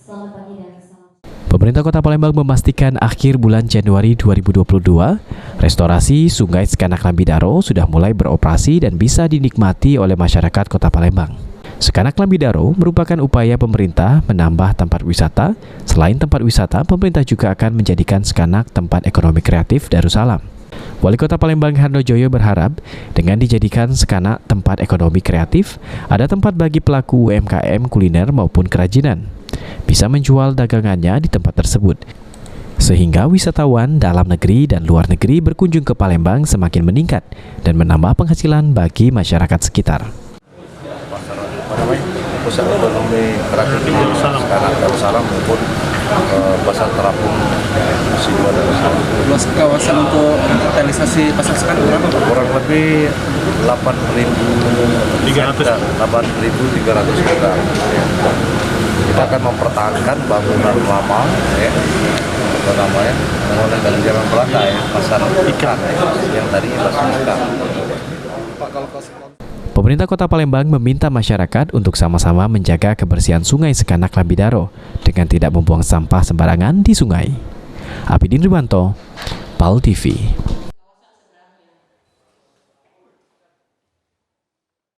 Selamat pagi dan salam. Pemerintah Kota Palembang memastikan akhir bulan Januari 2022, restorasi Sungai Sekanak Lambidaro sudah mulai beroperasi dan bisa dinikmati oleh masyarakat Kota Palembang. Sekanak Lambidaro merupakan upaya pemerintah menambah tempat wisata. Selain tempat wisata, pemerintah juga akan menjadikan Sekanak tempat ekonomi kreatif Darussalam. Wali Kota Palembang Harnojoyo berharap dengan dijadikan Sekanak tempat ekonomi kreatif, ada tempat bagi pelaku UMKM kuliner maupun kerajinan bisa menjual dagangannya di tempat tersebut, sehingga wisatawan dalam negeri dan luar negeri berkunjung ke Palembang semakin meningkat dan menambah penghasilan bagi masyarakat sekitar. Pusat ekonomi kreatif Sekanak Darussalam maupun pasar terapung Sidoa Darussalam. Luas kawasan untuk revitalisasi pasar Sekanak berapa? Kurang lebih 8.300 hektar. Kita akan mempertahankan bangunan lama, bangunan dari zaman Belanda, pasar ikan yang tadinya pasar ikan. Pemerintah Kota Palembang meminta masyarakat untuk sama-sama menjaga kebersihan Sungai Sekanak Lambidaro dengan tidak membuang sampah sembarangan di sungai. Apidin Riwanto, PAL TV.